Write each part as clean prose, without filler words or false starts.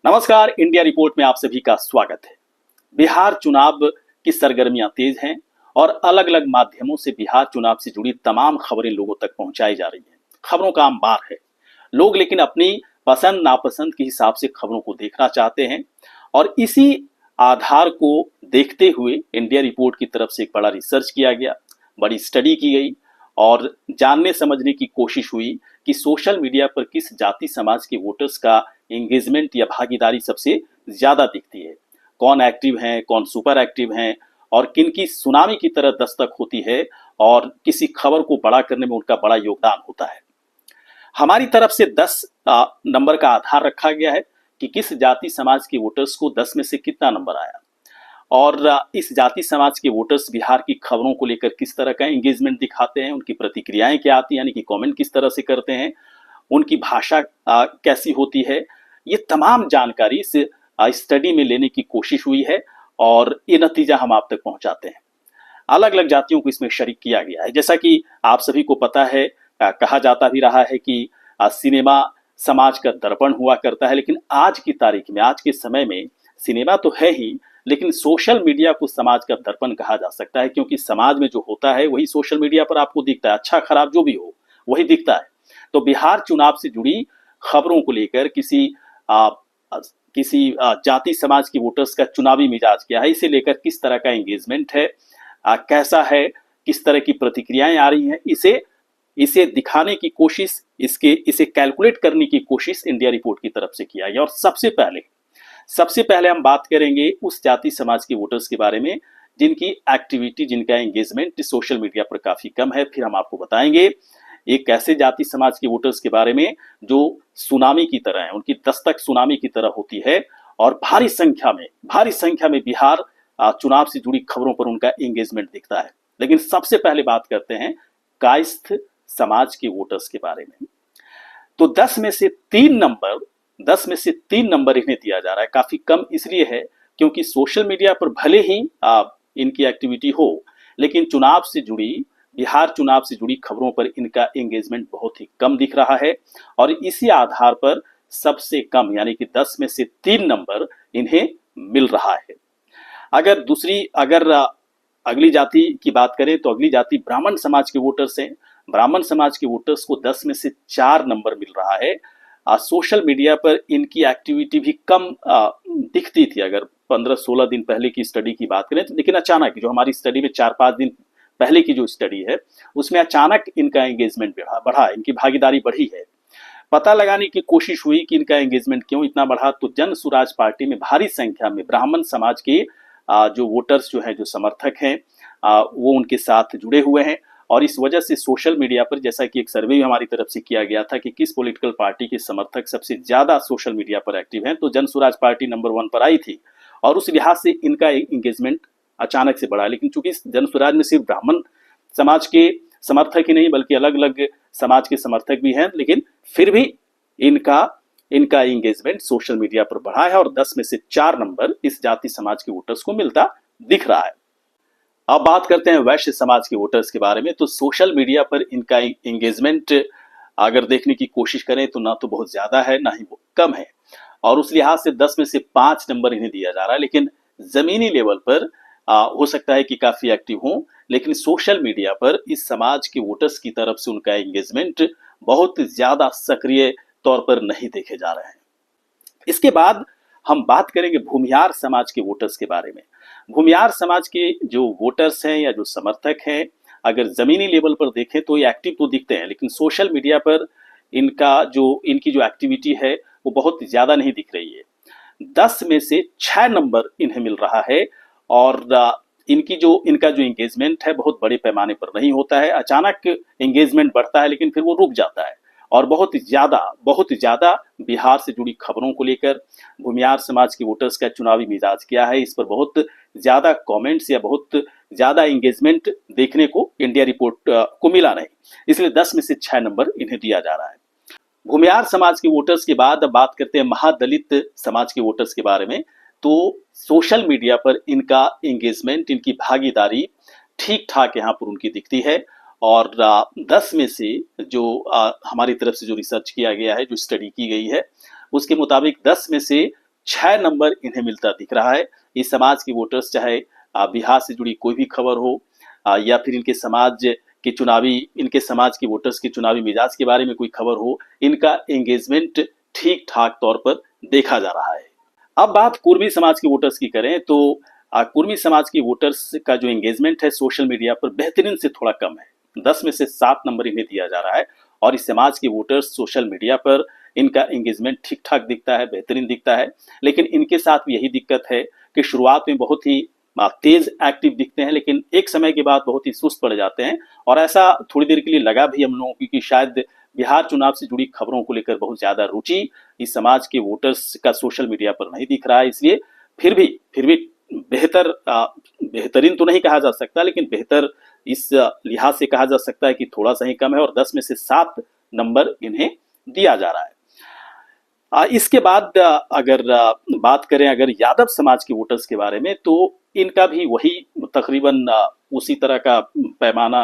नमस्कार, India report में आप सभी का स्वागत है। बिहार चुनाव की सरगर्मियां तेज हैं और अलग अलग माध्यमों से बिहार चुनाव से जुड़ी तमाम खबरें लोगों तक पहुंचाई जा रही हैं। खबरों का अंबार है। लोग लेकिन अपनी पसंद नापसंद के हिसाब से खबरों को देखना चाहते हैं और इसी आधार को देखते हुए इंडिया रिपोर्ट की तरफ से एक बड़ा रिसर्च किया गया, बड़ी स्टडी की गई और जानने समझने की कोशिश हुई कि सोशल मीडिया पर किस जाति समाज के वोटर्स का एंगेजमेंट या भागीदारी सबसे ज्यादा दिखती है, कौन एक्टिव हैं, कौन सुपर एक्टिव हैं और किन की सुनामी की तरह दस्तक होती है और किसी खबर को बड़ा करने में उनका बड़ा योगदान होता है। हमारी तरफ से 10 नंबर का आधार रखा गया है कि किस जाति समाज के वोटर्स को 10 में से कितना नंबर आया और इस जाति समाज के वोटर्स बिहार की खबरों को लेकर किस तरह का एंगेजमेंट दिखाते हैं, उनकी प्रतिक्रियाएं क्या आती हैं, यानी कि कमेंट किस तरह से करते हैं, उनकी भाषा कैसी होती है, ये तमाम जानकारी इस स्टडी में लेने की कोशिश हुई है और ये नतीजा हम आप तक पहुंचाते हैं। अलग अलग जातियों को इसमें शरीक किया गया है। जैसा कि आप सभी को पता है, कहा जाता भी रहा है कि सिनेमा समाज का दर्पण हुआ करता है, लेकिन आज की तारीख में, आज के समय में सिनेमा तो है ही, लेकिन सोशल मीडिया को समाज का दर्पण कहा जा सकता है, क्योंकि समाज में जो होता है वही सोशल मीडिया पर आपको दिखता है। अच्छा खराब जो भी हो वही दिखता है। तो बिहार चुनाव से जुड़ी खबरों को लेकर किसी जाति समाज की वोटर्स का चुनावी मिजाज क्या है, इसे लेकर किस तरह का एंगेजमेंट है, कैसा है, किस तरह की प्रतिक्रियाएं आ रही हैं, इसे दिखाने की कोशिश, इसे कैलकुलेट करने की कोशिश इंडिया रिपोर्ट की तरफ से किया गया। और सबसे पहले हम बात करेंगे उस जाति समाज के वोटर्स के बारे में जिनकी एक्टिविटी, जिनका एंगेजमेंट सोशल मीडिया पर काफी कम है। फिर हम आपको बताएंगे एक ऐसे जाति समाज के वोटर्स के बारे में जो सुनामी की तरह है, उनकी दस्तक सुनामी की तरह होती है और भारी संख्या में बिहार चुनाव से जुड़ी खबरों पर उनका एंगेजमेंट दिखता है। लेकिन सबसे पहले बात करते हैं कायस्थ समाज के वोटर्स के बारे में। तो 10 में से 3 नंबर इन्हें दिया जा रहा है। काफी कम इसलिए है क्योंकि सोशल मीडिया पर भले ही इनकी एक्टिविटी हो, लेकिन बिहार चुनाव से जुड़ी खबरों पर इनका एंगेजमेंट बहुत ही कम दिख रहा है और इसी आधार पर सबसे कम यानी कि 10 में से 3 नंबर इन्हें मिल रहा है। अगर अगली जाति की बात करें तो अगली जाति ब्राह्मण समाज के वोटर्स हैं। ब्राह्मण समाज के वोटर्स को 10 में से 4 नंबर मिल रहा है। सोशल मीडिया पर इनकी एक्टिविटी भी कम दिखती थी। अगर 15-16 दिन पहले की स्टडी की बात करें तो, लेकिन अचानक जो हमारी स्टडी में 4-5 दिन पहले की जो स्टडी है उसमें अचानक इनका एंगेजमेंट बढ़ा, इनकी भागीदारी बढ़ी है। पता लगाने की कोशिश हुई कि इनका एंगेजमेंट क्यों इतना बढ़ा, तो जन सुराज पार्टी में भारी संख्या में ब्राह्मण समाज के जो वोटर्स जो हैं, जो समर्थक हैं, वो उनके साथ जुड़े हुए हैं और इस वजह से सोशल मीडिया पर, जैसा कि एक सर्वे हमारी तरफ से किया गया था कि किस पॉलिटिकल पार्टी के समर्थक सबसे ज्यादा सोशल मीडिया पर एक्टिव हैं, तो जन सुराज पार्टी नंबर 1 पर आई थी और उस लिहाज से इनका एंगेजमेंट अचानक से बढ़ा। लेकिन चूंकि जन सुराज में सिर्फ ब्राह्मण समाज के समर्थक ही नहीं बल्कि अलग अलग समाज के समर्थक भी हैं, लेकिन फिर भी इनका एंगेजमेंट सोशल मीडिया पर बढ़ा है और 10 में से 4 नंबर इस जाति समाज के वोटर्स को मिलता दिख रहा है। अब बात करते हैं वैश्य समाज के वोटर्स के बारे में। तो सोशल मीडिया पर इनका एंगेजमेंट अगर देखने की कोशिश करें तो ना तो बहुत ज्यादा है ना ही कम है और उस लिहाज से 10 में से 5 नंबर इन्हें दिया जा रहा है। लेकिन जमीनी लेवल पर हो सकता है कि काफी एक्टिव हों, लेकिन सोशल मीडिया पर इस समाज के वोटर्स की तरफ से उनका एंगेजमेंट बहुत ज्यादा सक्रिय तौर पर नहीं देखे जा रहे हैं। इसके बाद हम बात करेंगे भूमिहार समाज के वोटर्स के बारे में। भूमिहार समाज के जो वोटर्स हैं या जो समर्थक हैं, अगर जमीनी लेवल पर देखें तो ये एक्टिव तो दिखते हैं, लेकिन सोशल मीडिया पर इनकी जो एक्टिविटी है वो बहुत ज्यादा नहीं दिख रही है। 10 में से 6 नंबर इन्हें मिल रहा है और इनका जो एंगेजमेंट है बहुत बड़े पैमाने पर नहीं होता है। अचानक एंगेजमेंट बढ़ता है लेकिन फिर वो रुक जाता है और बहुत ज्यादा बिहार से जुड़ी खबरों को लेकर भूमिहार समाज के वोटर्स का चुनावी मिजाज क्या है, इस पर बहुत ज्यादा कमेंट्स या बहुत ज्यादा एंगेजमेंट देखने को इंडिया रिपोर्ट को मिला नहीं, इसलिए 10 में से 6 नंबर इन्हें दिया जा रहा है। भूमिहार समाज के वोटर्स के बाद अब बात करते हैं महादलित समाज के वोटर्स के बारे में। तो सोशल मीडिया पर इनका एंगेजमेंट, इनकी भागीदारी ठीक ठाक यहाँ पर उनकी दिखती है और 10 में से जो हमारी तरफ से जो रिसर्च किया गया है, जो स्टडी की गई है, उसके मुताबिक 10 में से 6 नंबर इन्हें मिलता दिख रहा है। इस समाज के वोटर्स चाहे बिहार से जुड़ी कोई भी खबर हो या फिर इनके समाज के वोटर्स के चुनावी मिजाज के बारे में कोई खबर हो, इनका एंगेजमेंट ठीक ठाक तौर पर देखा जा रहा है। अब बात कुर्मी समाज के वोटर्स की करें तो कुर्मी समाज के वोटर्स का जो एंगेजमेंट है सोशल मीडिया पर बेहतरीन से थोड़ा कम है। 10 में से 7 नंबर इन्हें दिया जा रहा है और इस समाज के वोटर्स सोशल मीडिया पर इनका एंगेजमेंट ठीक ठाक दिखता है, बेहतरीन दिखता है। लेकिन इनके साथ भी यही दिक्कत है कि शुरुआत में बहुत ही तेज एक्टिव दिखते हैं, लेकिन एक समय के बाद बहुत ही सुस्त पड़ जाते हैं। और ऐसा थोड़ी देर के लिए लगा भी हम लोगों को कि शायद बिहार चुनाव से जुड़ी खबरों को लेकर बहुत ज्यादा रुचि इस समाज के वोटर्स का सोशल मीडिया पर नहीं दिख रहा है। इसलिए फिर भी बेहतरीन तो नहीं कहा जा सकता, लेकिन बेहतर इस लिहाज से कहा जा सकता है कि थोड़ा सा ही कम है और 10 में से 7 नंबर इन्हें दिया जा रहा है। इसके बाद अगर बात करें अगर यादव समाज के वोटर्स के बारे में तो इनका भी वही तकरीबन उसी तरह का पैमाना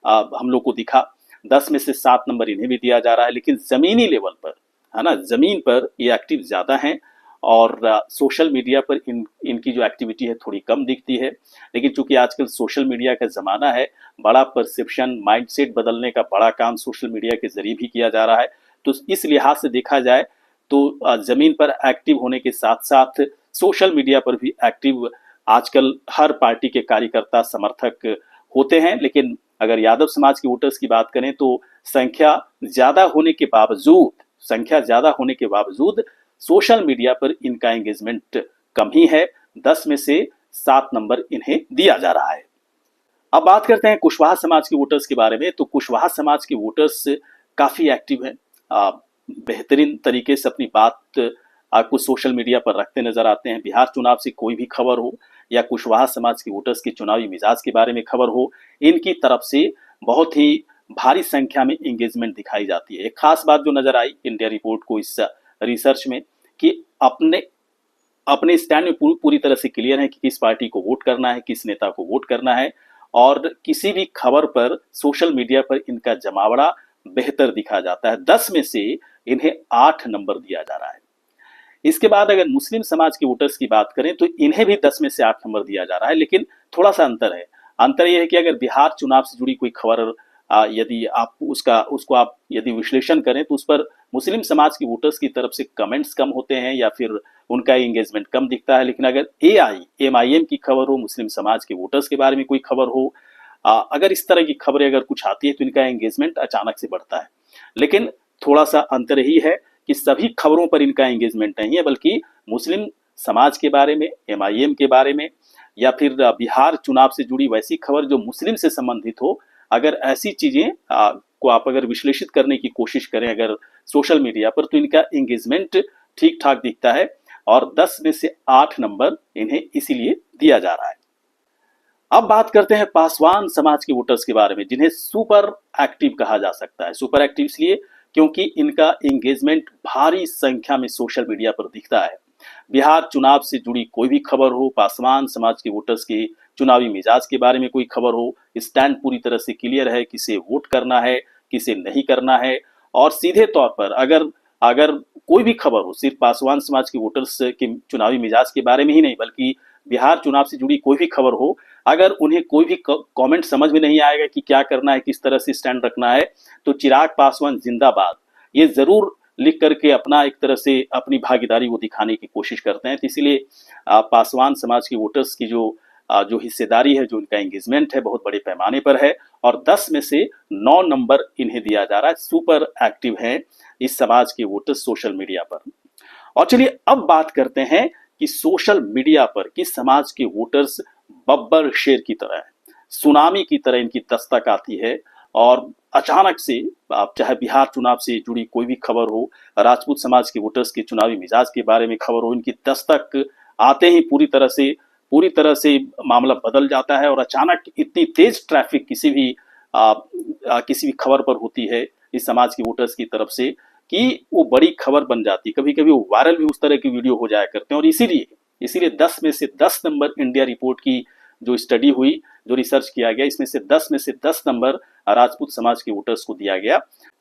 हम लोग को दिखा। 10 में से 7 नंबर इन्हें भी दिया जा रहा है, लेकिन जमीनी लेवल पर है ना, जमीन पर ये एक्टिव ज्यादा हैं और सोशल मीडिया पर इनकी जो एक्टिविटी है थोड़ी कम दिखती है। लेकिन चूंकि आजकल सोशल मीडिया का जमाना है, बड़ा परसेप्शन माइंडसेट बदलने का बड़ा काम सोशल मीडिया के जरिए भी किया जा रहा है। तो इस लिहाज से देखा जाए तो जमीन पर एक्टिव होने के साथ साथ सोशल मीडिया पर भी एक्टिव आजकल हर पार्टी के कार्यकर्ता समर्थक होते हैं। लेकिन अगर यादव समाज के वोटर्स की बात करें तो संख्या ज्यादा होने के बावजूद सोशल मीडिया पर इनका एंगेजमेंट कम ही है। 10 में से 7 नंबर इन्हें दिया जा रहा है। अब बात करते हैं कुशवाहा समाज के वोटर्स के बारे में। तो कुशवाहा समाज के वोटर्स काफी एक्टिव हैं, बेहतरीन तरीके से अपनी बात आपको सोशल मीडिया पर रखते नजर आते हैं। बिहार चुनाव से कोई भी खबर हो या कुशवाहा समाज के वोटर्स के चुनावी मिजाज के बारे में खबर हो, इनकी तरफ से बहुत ही भारी संख्या में एंगेजमेंट दिखाई जाती है। एक खास बात जो नजर आई इंडिया रिपोर्ट को इस रिसर्च में कि अपने स्टैंड में पूरी तरह से क्लियर है कि किस पार्टी को वोट करना है, किस नेता को वोट करना है, और किसी भी खबर पर सोशल मीडिया पर इनका जमावड़ा बेहतर दिखा जाता है। 10 में से इन्हें 8 नंबर दिया जा रहा है। इसके बाद अगर मुस्लिम समाज के वोटर्स की बात करें तो इन्हें भी 10 में से 8 नंबर दिया जा रहा है, लेकिन थोड़ा सा अंतर है। अंतर यह है कि अगर बिहार चुनाव से जुड़ी कोई खबर यदि आप उसको आप यदि विश्लेषण करें तो उस पर मुस्लिम समाज के वोटर्स की तरफ से कमेंट्स कम होते हैं या फिर उनका एंगेजमेंट कम दिखता है। लेकिन अगर MIM की खबर हो, मुस्लिम समाज के वोटर्स के बारे में कोई खबर हो, अगर इस तरह की खबरें अगर कुछ आती है तो इनका एंगेजमेंट अचानक से बढ़ता है। लेकिन थोड़ा सा अंतर ही है कि सभी खबरों पर इनका एंगेजमेंट नहीं है, बल्कि मुस्लिम समाज के बारे में, MIM के बारे में या फिर बिहार चुनाव से जुड़ी वैसी खबर जो मुस्लिम से संबंधित हो, अगर ऐसी चीजें को आप अगर विश्लेषित करने की कोशिश करें अगर सोशल मीडिया पर, तो इनका एंगेजमेंट ठीक ठाक दिखता है और 10 में से 8 नंबर इन्हें इसीलिए दिया जा रहा है। अब बात करते हैं पासवान समाज के वोटर्स के बारे में, जिन्हें सुपर एक्टिव कहा जा सकता है। सुपर एक्टिव इसलिए क्योंकि इनका एंगेजमेंट भारी संख्या में सोशल मीडिया पर दिखता है। बिहार चुनाव से जुड़ी कोई भी खबर हो, पासवान समाज के वोटर्स के चुनावी मिजाज के बारे में कोई खबर हो, स्टैंड पूरी तरह से क्लियर है, किसे वोट करना है, किसे नहीं करना है। और सीधे तौर पर अगर कोई भी खबर हो, सिर्फ पासवान समाज के वोटर्स के चुनावी मिजाज के बारे में ही नहीं बल्कि बिहार चुनाव से जुड़ी कोई भी खबर हो, अगर उन्हें कोई भी कमेंट समझ में नहीं आएगा कि क्या करना है, किस तरह से स्टैंड रखना है, तो चिराग पासवान जिंदाबाद ये जरूर लिख करके अपना एक तरह से अपनी भागीदारी वो दिखाने की कोशिश करते हैं। तो इसीलिए पासवान समाज के वोटर्स की जो हिस्सेदारी है, जो इनका एंगेजमेंट है, बहुत बड़े पैमाने पर है और 10 में से 9 नंबर इन्हें दिया जा रहा है। सुपर एक्टिव हैं इस समाज के वोटर्स सोशल मीडिया पर। और चलिए अब बात करते हैं कि सोशल मीडिया पर किस समाज के वोटर्स बब्बर शेर की तरह है, सुनामी की तरह इनकी दस्तक आती है और अचानक से आप चाहे बिहार चुनाव से जुड़ी कोई भी खबर हो, राजपूत समाज के वोटर्स के चुनावी मिजाज के बारे में खबर हो, इनकी दस्तक आते ही पूरी तरह से मामला बदल जाता है और अचानक इतनी तेज ट्रैफिक किसी भी खबर पर होती है इस समाज के वोटर्स की तरफ से कि वो बड़ी खबर बन जाती। कभी कभी वो वायरल भी उस तरह की वीडियो हो जाया करते हैं। और इसीलिए 10 में से 10 नंबर इंडिया रिपोर्ट की जो स्टडी हुई, जो रिसर्च किया गया, इसमें से 10 में से 10 नंबर राजपूत समाज के वोटर्स को दिया गया।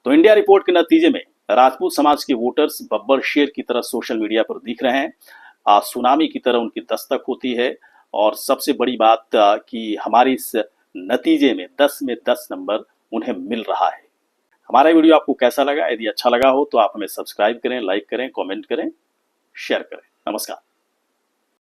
तो इंडिया रिपोर्ट के नतीजे में राजपूत समाज के वोटर्स बब्बर शेर की तरह सोशल मीडिया पर दिख रहे हैं। सुनामी की तरह उनकी दस्तक होती है। और सबसे बड़ी बात कि हमारे इस नतीजे में 10 में 10 नंबर उन्हें मिल रहा है। हमारा वीडियो आपको कैसा लगा? यदि अच्छा लगा हो तो आप हमें सब्सक्राइब करें, लाइक करें, कमेंट करें, शेयर करें। नमस्कार।